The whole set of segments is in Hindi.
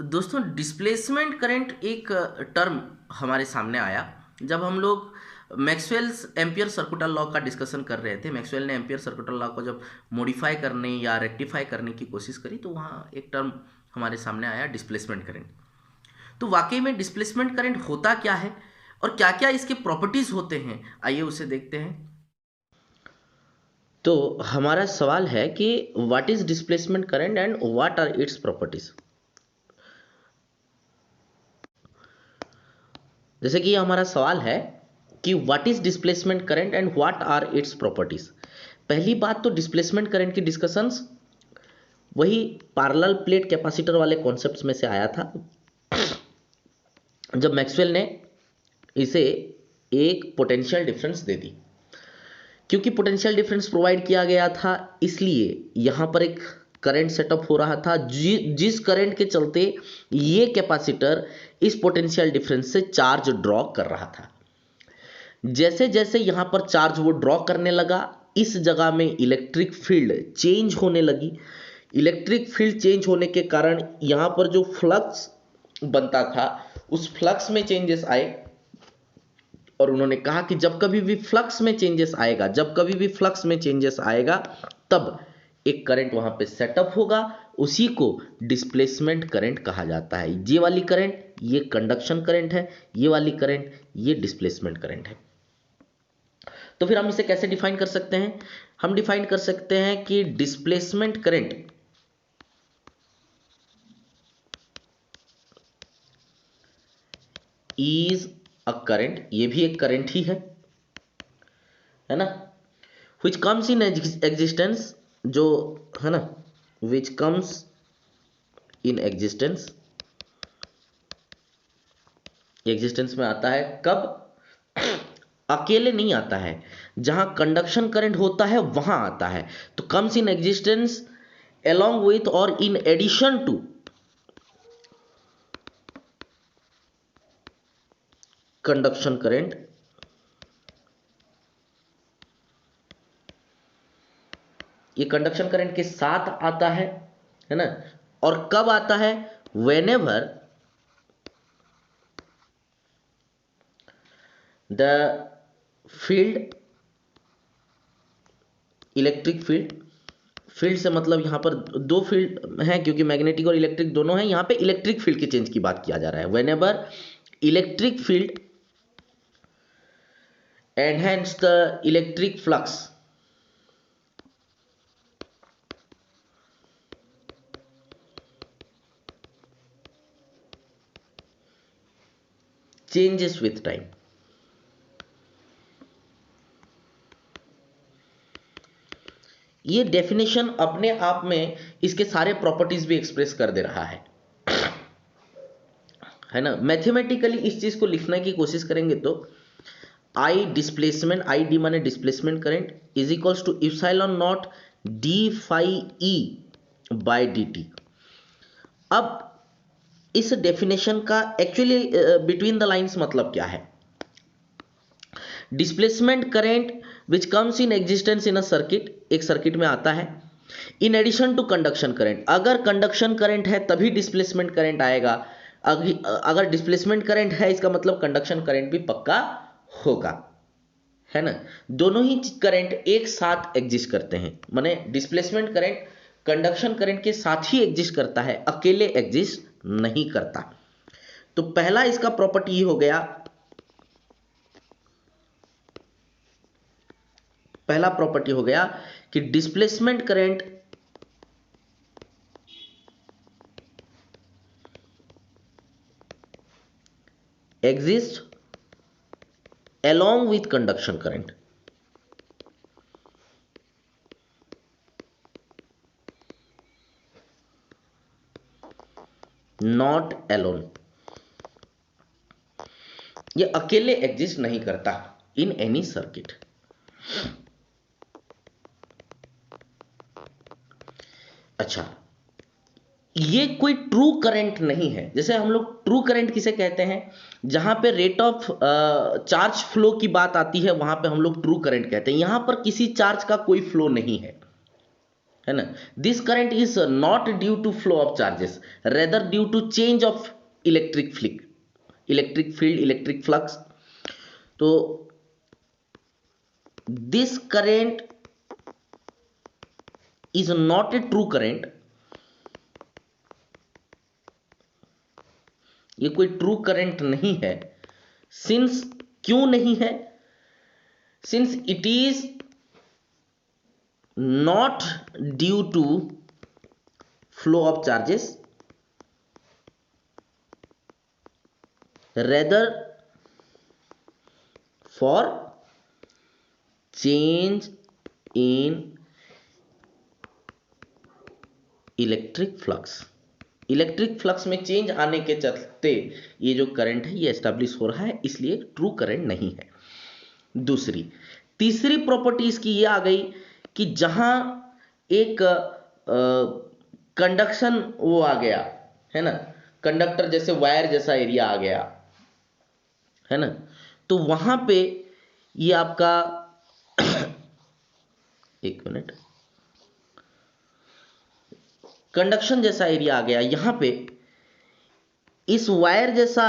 दोस्तों डिस्प्लेसमेंट करंट एक टर्म हमारे सामने आया जब हम लोग मैक्सवेल्स एम्पियर सर्कुलर लॉ का डिस्कशन कर रहे थे। मैक्सवेल ने एम्पियर सर्कुलर लॉ को जब मॉडिफाई करने या रेक्टिफाई करने की कोशिश करी तो वहाँ एक टर्म हमारे सामने आया, डिस्प्लेसमेंट करंट। तो वाकई में डिस्प्लेसमेंट करंट होता क्या है और क्या क्या इसके प्रॉपर्टीज होते हैं, आइए उसे देखते हैं। तो हमारा सवाल है कि what is displacement current and what are its properties. जैसे कि हमारा सवाल है कि what is displacement current and what are its properties. पहली बात तो डिस्प्लेसमेंट करंट की डिस्कशंस वही पैरेलल प्लेट कैपेसिटर वाले कॉन्सेप्ट्स में से आया था जब मैक्सवेल ने इसे एक पोटेंशियल डिफरेंस दे दी। क्योंकि पोटेंशियल डिफरेंस प्रोवाइड किया गया था इसलिए यहां पर एक करंट सेटअप हो रहा था जिस करंट के चलते ये कैपेसिटर इस पोटेंशियल डिफरेंस से चार्ज ड्रॉ कर रहा था। जैसे जैसे यहां पर चार्ज वो ड्रॉ करने लगा, इस जगह में इलेक्ट्रिक फील्ड चेंज होने लगी। इलेक्ट्रिक फील्ड चेंज होने के कारण यहां पर जो फ्लक्स बनता था उस फ्लक्स में चेंजेस आए और उन्होंने कहा कि जब कभी भी फ्लक्स में चेंजेस आएगा तब एक करंट वहां पे सेटअप होगा, उसी को डिस्प्लेसमेंट करंट कहा जाता है। ये वाली करंट ये कंडक्शन करंट है, ये वाली करंट ये डिस्प्लेसमेंट करंट है। तो फिर हम इसे कैसे डिफाइन कर सकते हैं? हम डिफाइन कर सकते हैं कि displacement current is a current, ये भी एक करंट ही है ना, which comes in existence, जो है ना, which comes in existence, existence में आता है कब? अकेले नहीं आता है, जहां कंडक्शन करंट होता है वहां आता है। तो comes in existence along with or in addition to conduction current. ये कंडक्शन करंट के साथ आता है ना। और कब आता है? whenever the field, electric field से मतलब यहां पर दो फील्ड हैं क्योंकि मैग्नेटिक और इलेक्ट्रिक दोनों हैं, यहां पे इलेक्ट्रिक फील्ड के चेंज की बात किया जा रहा है। Whenever electric field enhance the electric flux changes with time. ये डेफिनेशन अपने आप में इसके सारे प्रॉपर्टीज भी एक्सप्रेस कर दे रहा है ना। मैथमेटिकली इस चीज को लिखने की कोशिश करेंगे तो आई डिस्प्लेसमेंट, आई डी माने displacement current is equals to epsilon naught D phi E by D T. अब इस डेफिनेशन का एक्चुअली बिटवीन द लाइंस मतलब क्या है? Displacement current which comes in existence in a circuit, एक सर्किट में आता है, in addition to conduction current. अगर कंडक्शन करंट है तभी डिस्प्लेसमेंट करंट आएगा, अगर डिस्प्लेसमेंट करंट है इसका मतलब कंडक्शन करंट भी पक्का होगा, है ना। दोनों ही करंट एक साथ एग्जिस्ट करते हैं, माने डिस्प्लेसमेंट करंट कंडक्शन करंट के साथ ही एग्जिस्ट करता है, अकेले एग्जिस्ट नहीं करता। तो पहला इसका प्रॉपर्टी ये हो गया, पहला प्रॉपर्टी हो गया कि displacement current exist along with conduction current। Not alone, ये अकेले एग्जिस्ट नहीं करता इन एनी सर्किट। अच्छा, ये कोई ट्रू करंट नहीं है। जैसे हम लोग ट्रू करंट किसे कहते हैं? जहां पे रेट ऑफ चार्ज फ्लो की बात आती है वहां पे हम लोग ट्रू करंट कहते हैं। यहां पर किसी चार्ज का कोई फ्लो नहीं है है ना। This current is not due to flow of charges, rather due to change of electric field, electric flux. तो this current is not a true current, ये कोई ट्रू करंट नहीं है। सिंस, क्यों नहीं है? Since it is not due to flow of charges, rather for change in electric flux. Electric flux में चेंज आने के चलते ये जो करंट है ये एस्टैब्लिश हो रहा है, इसलिए ट्रू करंट नहीं है। तीसरी प्रॉपर्टी इसकी ये आ गई कि जहां एक कंडक्शन वो आ गया है ना, कंडक्टर जैसे वायर जैसा एरिया आ गया है ना, तो वहां पे ये आपका एक मिनट, कंडक्शन जैसा एरिया आ गया, यहां पे इस वायर जैसा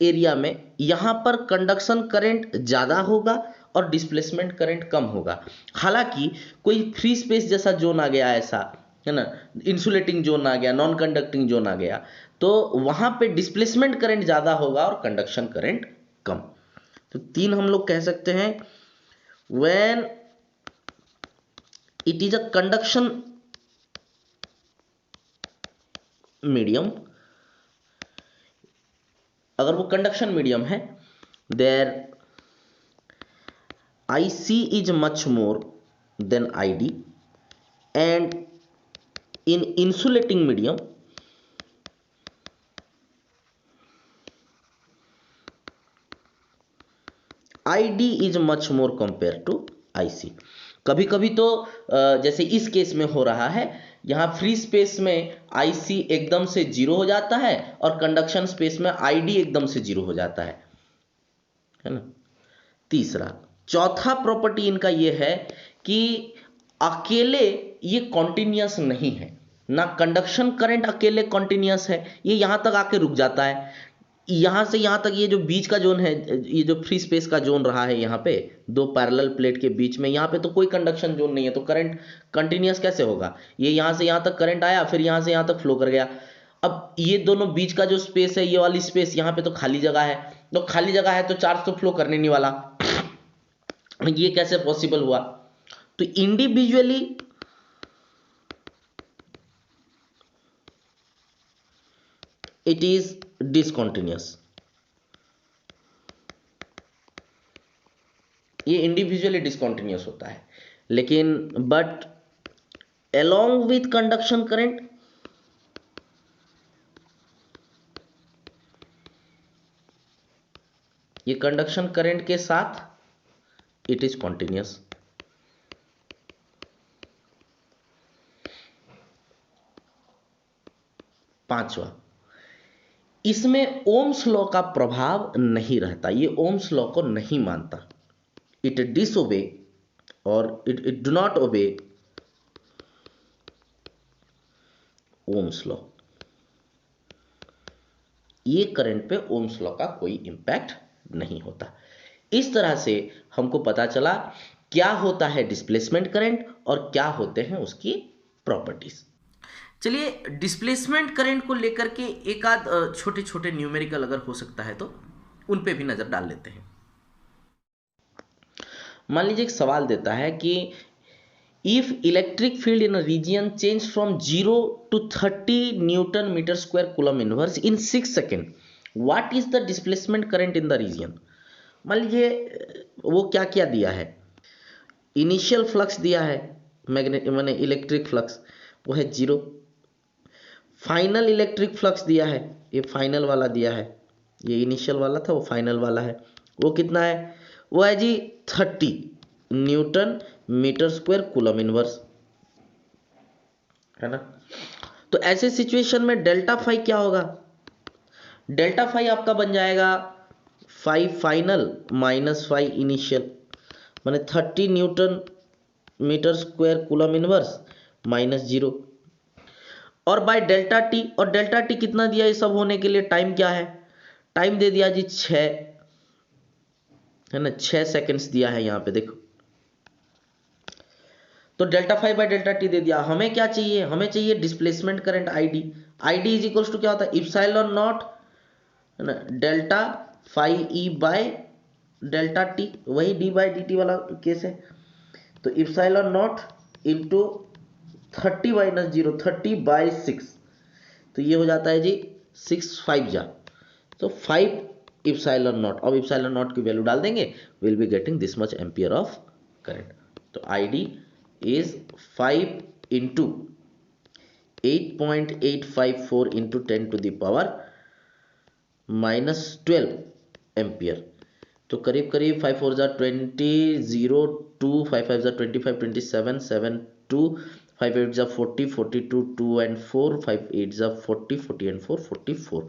एरिया में यहां पर कंडक्शन करंट ज्यादा होगा और डिस्प्लेसमेंट करंट कम होगा। हालांकि कोई फ्री स्पेस जैसा जोन आ गया ऐसा है ना, इंसुलेटिंग जोन आ गया, नॉन कंडक्टिंग जोन आ गया, तो वहां पे डिस्प्लेसमेंट करंट ज्यादा होगा और कंडक्शन करंट कम। तो तीन हम लोग कह सकते हैं, when it is a conduction medium, अगर वो कंडक्शन मीडियम है, there IC is much more than ID, and in insulating medium ID is much more compared to IC। कभी कभी तो जैसे इस केस में हो रहा है, यहाँ फ्री स्पेस में IC एकदम से जीरो हो जाता है और कंडक्शन स्पेस में ID एकदम से जीरो हो जाता है ना। चौथा प्रॉपर्टी इनका ये है कि अकेले ये कॉन्टिन्यूअस नहीं है, ना कंडक्शन करंट अकेले कॉन्टिन्यूअस है, ये यहां तक आके रुक जाता है, यहां से यहां तक ये जो बीच का जोन है, ये जो फ्री स्पेस का जोन रहा है यहाँ पे दो पैरेलल प्लेट के बीच में, यहाँ पे तो कोई कंडक्शन जोन नहीं है, तो करंट कंटिन्यूअस कैसे होगा? ये यहां से यहां तक करंट आया, फिर यहां से यहां तक फ्लो कर गया। अब ये दोनों बीच का जो स्पेस है, ये वाली स्पेस, यहाँ पे तो खाली जगह है, तो खाली जगह है तो चार्ज तो फ्लो करने नहीं वाला, ये कैसे पॉसिबल हुआ? तो इंडिविजुअली इट इज डिसकंटिन्यूअस, ये इंडिविजुअली डिसकंटिन्यूअस होता है, लेकिन but along with conduction current ये कंडक्शन करंट के साथ इट इज कॉन्टिन्यूअस। पांचवा, इसमें ओम्स लॉ का प्रभाव नहीं रहता, ये ओम्स लॉ को नहीं मानता, इट डिसओबे और it do not obey Ohm's law. ये करंट पे ओम्स लॉ का कोई इंपैक्ट नहीं होता। इस तरह से हमको पता चला क्या होता है डिस्प्लेसमेंट करंट और क्या होते हैं उसकी प्रॉपर्टीज। चलिए डिस्प्लेसमेंट करंट को लेकर के एक आध छोटे छोटे न्यूमेरिकल अगर हो सकता है तो उन पे भी नजर डाल लेते हैं। मान लीजिए एक सवाल देता है कि if electric field in a region change from 0 to 30 newton metre square coulomb inverse in 6 second, what is the displacement current in the region. मान लीजिए वो क्या क्या दिया है, इनिशियल फ्लक्स दिया है, मैंने इलेक्ट्रिक फ्लक्स वो है 0, फाइनल इलेक्ट्रिक फ्लक्स दिया है, ये फाइनल वाला दिया है, ये इनिशियल वाला था वो फाइनल वाला है, वो कितना है, वो है जी 30 newton metre square coulomb inverse, है ना। तो ऐसे सिचुएशन में डेल्टा फाई क्या होगा, डेल्टा फाई आपका बन जाएगा 5 फाइनल माइनस 5 इनिशियल, माने 30 newton metre square coulomb inverse -0 और बाय डेल्टा टी, और डेल्टा टी कितना दिया ये सब होने के लिए, टाइम क्या है, टाइम दे दिया जी 6 है ना, 6 सेकंड्स दिया है यहाँ पे देखो। तो delta five by delta T दे दिया। हमें क्या चाहिए, हमें चाहिए displacement current ID. ID is equals to क्या होता है, इप्सिलॉन नॉट है ना delta five E by delta T, वही डी बाई डी टी वाला केस है। तो इप्सिलॉन नॉट इंटू 30 - 0, 30/6, तो ये हो जाता है जी 6 5 जा, तो 5 इप्सिलॉन नॉट। अब इप्सिलॉन नॉट की वैल्यू डाल देंगे, will be getting this much ampere of current. तो ID is 5 into 8.854 into 10⁻⁻12 ampere. तो करीब करीब 5 4 जा 20, 0 2, 5 5 जा 25, 27, 7 2, 5 8 जा 40, 42 2 and 4, 5 8 जा 40, 40 and 4 44,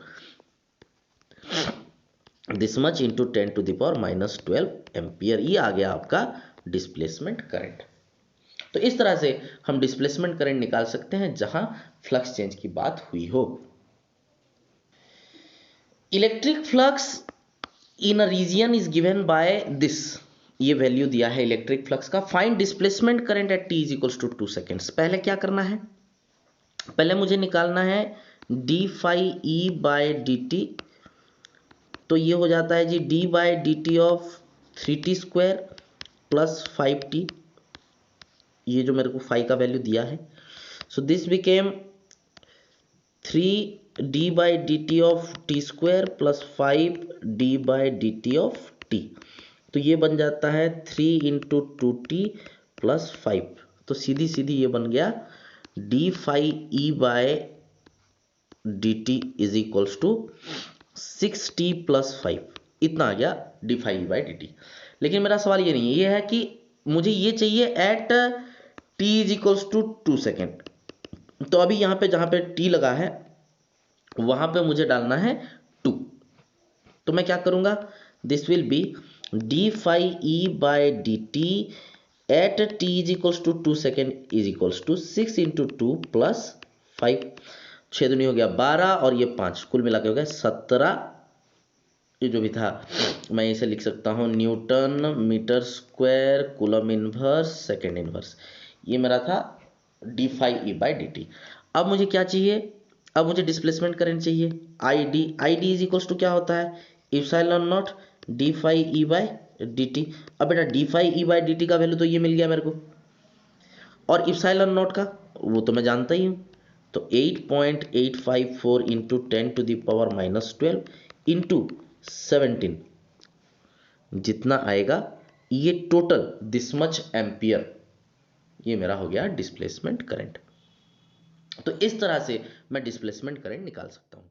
this much into 10⁻⁻12 ampere. ये आ गया आपका डिस्प्लेसमेंट करंट। तो इस तरह से हम डिस्प्लेसमेंट करंट निकाल सकते हैं जहां फ्लक्स चेंज की बात हुई हो। Electric flux in a region is given by this, ये वैल्यू दिया है इलेक्ट्रिक फ्लक्स का। Find displacement current at t is equals to 2 seconds. पहले क्या करना है, पहले मुझे निकालना है d phi E by D T. तो ये हो जाता है जी d by D T of 3t² plus 5t, ये जो मेरे को फाई का वैल्यू दिया है। So this became 3d by D T of t² plus 5d by D T of t। तो ये बन जाता है 3 इंटू 2t प्लस 5। तो सीधी सीधी ये बन गया d phi E by D T is equals to 6t plus 5, इतना आ गया d phi E by D T. लेकिन मेरा सवाल ये नहीं है, ये है कि मुझे ये चाहिए at t is equals to 2 second. तो अभी यहाँ पे जहाँ पे t लगा है वहां पे मुझे डालना है 2। तो मैं क्या करूंगा, this will be d phi E by D T at t is equals to 2 second is equals to 6 into 2 plus 5। 6 दूनी हो गया 12 और ये 5, कुल मिला के हो गया 17। ये जो भी था मैं इसे लिख सकता हूँ newton metre square coulomb inverse second inverse. ये मेरा था d phi E by D T. अब मुझे क्या चाहिए, अब मुझे डिस्प्लेसमेंट करंट चाहिए id। id is equals to क्या होता है, epsilon naught d phi E by D T. अब बेटा d phi E by D T का वैल्यू तो ये मिल गया मेरे को, और इप्सिलॉन नॉट का वो तो मैं जानता ही हूँ। तो 8.854 इंटू 10⁻⁻12 इंटू 17 जितना आएगा ये टोटल दिस मच एम्पियर, ये मेरा हो गया डिस्प्लेसमेंट करंट। तो इस तरह से मैं डिस्प्लेसमेंट करंट निकाल सकता हूं।